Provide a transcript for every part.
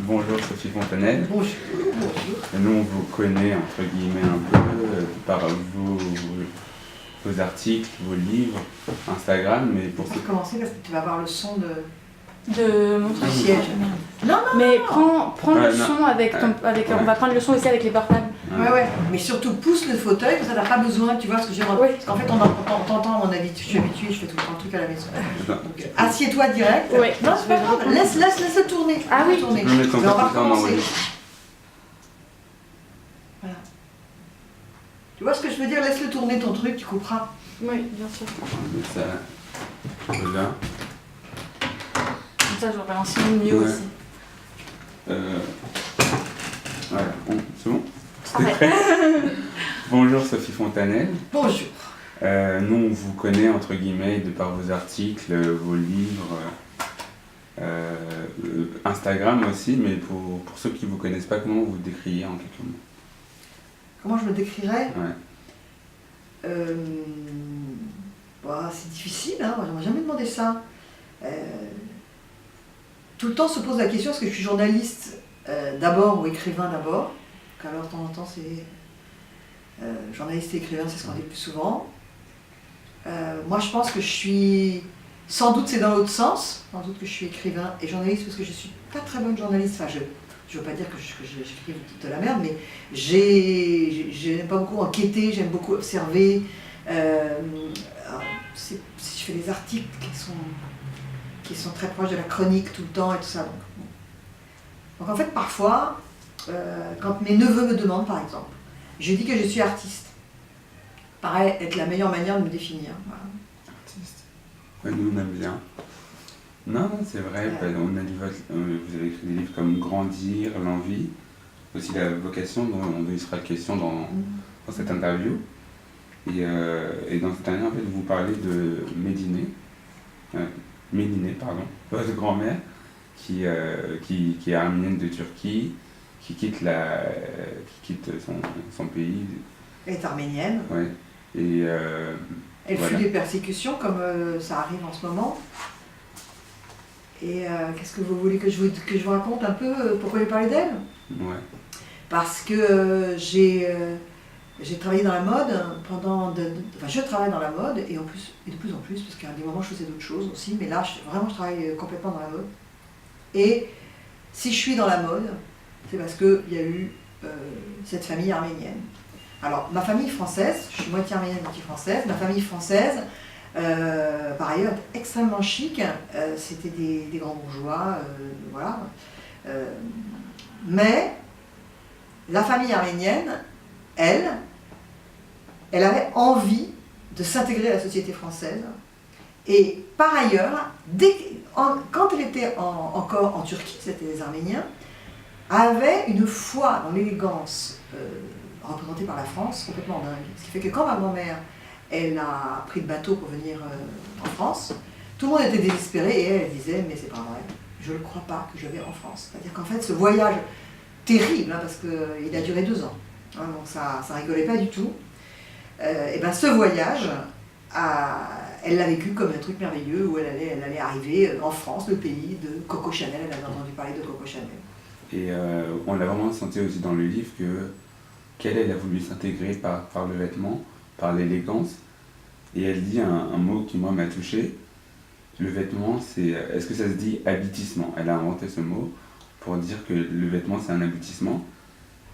Bonjour Sophie Fontanelle. Bonjour. Nous on vous connaît entre guillemets un peu par vos articles, vos livres, Instagram, mais pour On va commencer parce que tu vas avoir le son de mon truc. siège. Non. Mais prends le non. son avec on va prendre le son aussi avec les portables. Ouais. Mais surtout pousse le fauteuil, ça n'a pas besoin, tu vois ce que j'ai rendu. Oui. Parce qu'en fait, on t'entend à mon avis, je suis habituée, je fais tout le temps le truc à la maison. Non. Donc, assieds-toi direct. Oui. Non, c'est pas grave, laisse-le tourner. Ah oui. Tourner. Non, mais Mais on va recommencer. Voilà. Tu vois ce que je veux dire? Laisse-le tourner ton truc, tu couperas. Oui, bien sûr. Ça, là. Comme ça, j'aurai un son mieux Ouais. aussi. Voilà, c'est bon? Ouais. Prêt? Bonjour Sophie Fontanelle. Bonjour. Nous on vous connaît entre guillemets de par vos articles, vos livres, Instagram aussi, mais pour ceux qui ne vous connaissent pas, comment vous vous décririez en quelques mots? Comment je me décrirais? Ouais. C'est difficile, hein, moi, on m'a jamais demandé ça. Tout le temps se pose la question, est-ce que je suis journaliste d'abord ou écrivain d'abord? Alors de temps en temps c'est journaliste et écrivain, c'est ce qu'on dit le plus souvent. Moi je pense que je suis, sans doute c'est dans l'autre sens, sans doute que je suis écrivain et journaliste parce que je suis pas très bonne journaliste, enfin je veux pas dire que j'écris de la merde, mais j'aime pas beaucoup enquêter, j'aime beaucoup observer. Si je fais des articles qui sont très proches de la chronique tout le temps et tout ça. Donc en fait, parfois, quand mes neveux me demandent, par exemple, je dis que je suis artiste. Paraît être la meilleure manière de me définir. Voilà. Artiste. Ouais, nous on aime bien. Non, c'est vrai, on a lu vous avez écrit des livres comme Grandir, L'envie, aussi la vocation dont il sera question dans cette interview. Et dans cette année, en fait, vous parlez de Médiné, votre grand-mère, qui est arménienne de Turquie, qui quitte son pays. Elle est arménienne. Ouais. Et elle voilà. fuit des persécutions, comme ça arrive en ce moment. Et qu'est-ce que vous voulez que je vous raconte un peu pourquoi j'ai parlé d'elle? Ouais. Parce que j'ai travaillé dans la mode je travaille dans la mode et de plus en plus, parce qu'à des moments je faisais d'autres choses aussi, mais là je travaille complètement dans la mode. Et si je suis dans la mode, c'est parce qu'il y a eu cette famille arménienne. Alors ma famille française, je suis moitié arménienne, moitié française, ma famille française, par ailleurs extrêmement chic, c'était des grands bourgeois, voilà. Mais la famille arménienne, elle avait envie de s'intégrer à la société française. Et par ailleurs, quand elle était encore en Turquie, c'était les Arméniens, avait une foi dans l'élégance représentée par la France complètement dingue. Ce qui fait que quand ma grand-mère, elle a pris le bateau pour venir en France, tout le monde était désespéré et elle disait « mais c'est pas vrai, je ne crois pas que je vais en France ». C'est-à-dire qu'en fait, ce voyage terrible, hein, parce qu'il a duré 2 ans, hein, donc ça rigolait pas du tout, et ben ce voyage, elle l'a vécu comme un truc merveilleux où elle allait arriver en France, le pays de Coco Chanel. Elle avait entendu parler de Coco Chanel. Et on l'a vraiment senti aussi dans le livre qu'elle a voulu s'intégrer par le vêtement, par l'élégance. Et elle dit un mot qui moi m'a touché. Le vêtement, est-ce que ça se dit abitissement? Elle a inventé ce mot pour dire que le vêtement c'est un abitissement.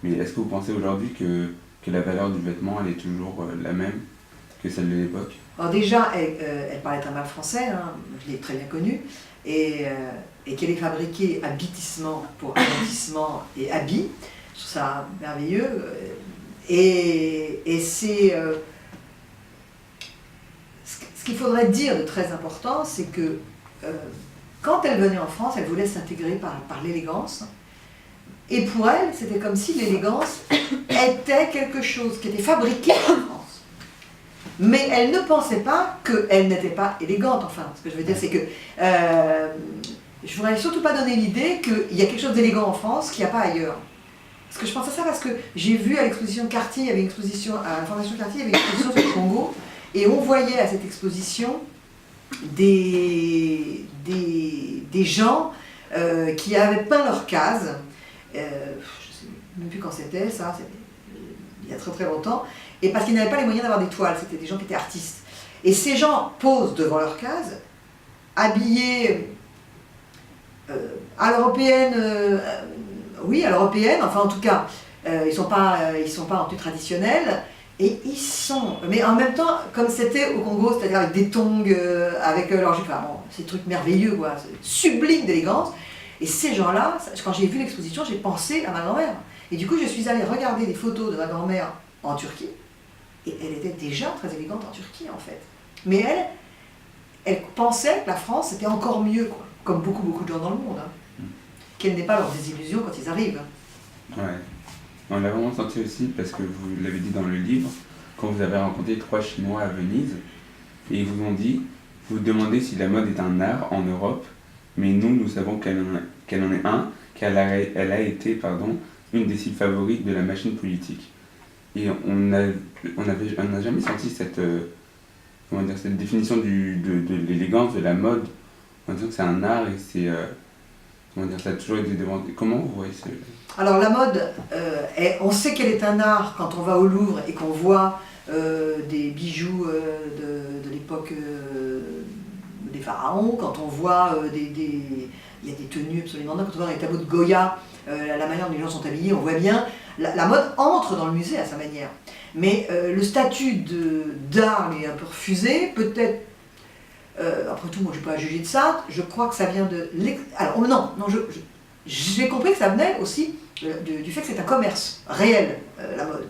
Mais est-ce que vous pensez aujourd'hui que la valeur du vêtement elle est toujours la même que celle de l'époque? Alors déjà, elle parlait très mal français, hein, je l'ai très bien connue, et qu'elle est fabriquée habitissement pour habitissement et habit, je trouve ça merveilleux. Et c'est... ce qu'il faudrait dire de très important, c'est que quand elle venait en France, elle voulait s'intégrer par l'élégance. Et pour elle, c'était comme si l'élégance était quelque chose qui était fabriqué en France. Mais elle ne pensait pas qu'elle n'était pas élégante, enfin. Ce que je veux dire, c'est que je ne voudrais surtout pas donner l'idée qu'il y a quelque chose d'élégant en France qu'il n'y a pas ailleurs. Parce que je pense à ça parce que j'ai vu à l'exposition Cartier, il y avait une exposition, à la Fondation Cartier, il y avait une exposition sur le Congo, et on voyait à cette exposition des gens qui avaient peint leurs cases. Je ne sais même plus quand c'était, ça, il y a très très longtemps. Et parce qu'ils n'avaient pas les moyens d'avoir des toiles, c'était des gens qui étaient artistes. Et ces gens posent devant leurs cases, habillés à l'européenne, oui, à l'européenne, enfin en tout cas, ils sont pas en tenue traditionnelle, et ils sont, mais en même temps, comme c'était au Congo, c'est-à-dire avec des tongs, avec leurs jupes, enfin bon, ces trucs merveilleux, quoi, sublime d'élégance. Et ces gens-là, quand j'ai vu l'exposition, j'ai pensé à ma grand-mère. Et du coup, je suis allée regarder des photos de ma grand-mère en Turquie, et elle était déjà très élégante en Turquie, en fait. Mais elle pensait que la France, c'était encore mieux, quoi. Comme beaucoup de gens dans le monde. Hein. Quelle n'est pas leur désillusion quand ils arrivent. Ouais. On l'a vraiment senti aussi parce que vous l'avez dit dans le livre, quand vous avez rencontré 3 Chinois à Venise, et ils vous ont dit, vous demandez si la mode est un art en Europe, mais nous savons qu'elle en est un, qu'elle a été une des cibles favorites de la machine politique. Et on n'a jamais senti cette définition de l'élégance, de la mode, en disant que c'est un art et c'est... ça a toujours été devant... Comment vous voyez ça? Alors la mode, on sait qu'elle est un art quand on va au Louvre et qu'on voit des bijoux de l'époque des pharaons, quand on voit il y a des tenues absolument dingues, quand on voit les tableaux de Goya, la manière dont les gens sont habillés, on voit bien, la mode entre dans le musée à sa manière. Mais le statut d'art est un peu refusé, peut-être, après tout, moi je ne vais pas juger de ça, je crois que ça vient de... Alors non, j'ai compris que ça venait aussi du fait que c'est un commerce réel, la mode.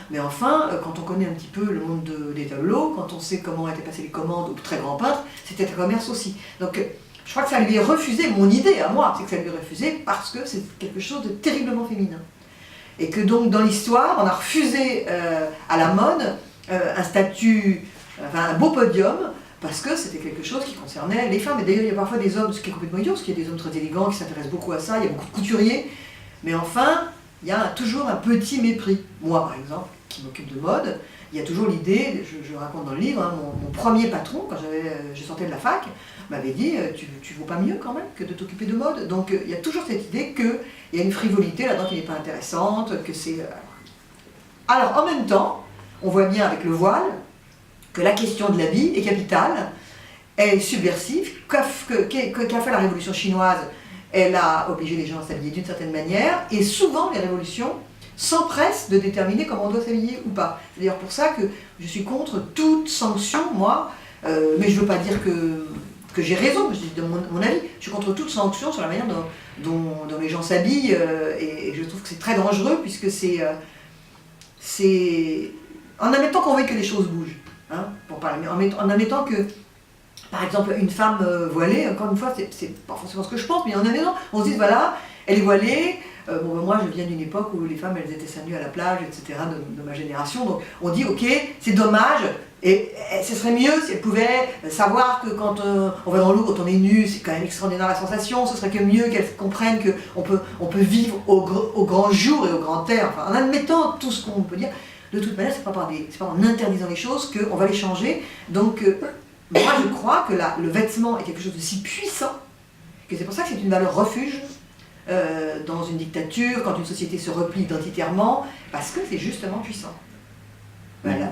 Mais enfin, quand on connaît un petit peu le monde des tableaux, quand on sait comment étaient passées les commandes aux très grands peintres, c'était un commerce aussi. Donc je crois que ça lui est refusé, mon idée à moi, c'est que ça lui est refusé parce que c'est quelque chose de terriblement féminin. Et que donc dans l'histoire, on a refusé à la mode un statut, enfin un beau podium, parce que c'était quelque chose qui concernait les femmes. Et d'ailleurs, il y a parfois des hommes, ce qui est complètement idiot, parce qu'il y a des hommes très élégants qui s'intéressent beaucoup à ça, il y a beaucoup de couturiers, mais enfin, il y a toujours un petit mépris. Moi, par exemple, qui m'occupe de mode, il y a toujours l'idée, je raconte dans le livre, hein, mon premier patron, quand je sortais de la fac, m'avait dit tu vaux pas mieux quand même que de t'occuper de mode. Donc il y a toujours cette idée qu'il y a une frivolité là-dedans qui n'est pas intéressante, que c'est... Alors en même temps, on voit bien avec le voile que la question de l'habit est capitale, est subversive, qu'a fait la révolution chinoise, elle a obligé les gens à s'habiller d'une certaine manière, et souvent les révolutions s'empressent de déterminer comment on doit s'habiller ou pas. C'est d'ailleurs pour ça que je suis contre toute sanction, moi, mais je ne veux pas dire que j'ai raison, je dis de mon avis, je suis contre toute sanction sur la manière dont les gens s'habillent, et je trouve que c'est très dangereux, puisque c'est en admettant qu'on veuille que les choses bougent, hein, pour parler, mais en admettant que, par exemple, une femme voilée, encore une fois, c'est pas forcément ce que je pense, mais en admettant, on se dit, voilà, elle est voilée, moi je viens d'une époque où les femmes elles étaient seins nus à la plage, etc., de ma génération, donc on dit ok, c'est dommage, et ce serait mieux si elle pouvait savoir que quand on va dans l'eau, quand on est nu, c'est quand même extraordinaire la sensation, ce serait que mieux qu'elle comprenne qu'on peut vivre au grand jour et au grand air, enfin, en admettant tout ce qu'on peut dire, de toute manière c'est pas en interdisant les choses qu'on va les changer, donc moi je crois que le vêtement est quelque chose de si puissant, que c'est pour ça que c'est une valeur refuge, dans une dictature, quand une société se replie identitairement, parce que c'est justement puissant. Voilà.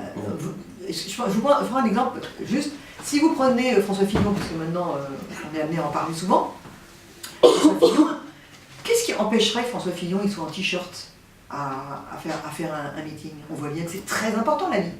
Je vous prends un exemple, juste, si vous prenez François Fillon, parce que maintenant on est amené à en parler souvent, François Fillon, qu'est-ce qui empêcherait que François Fillon il soit en t-shirt à faire un meeting? On voit bien que c'est très important la vie.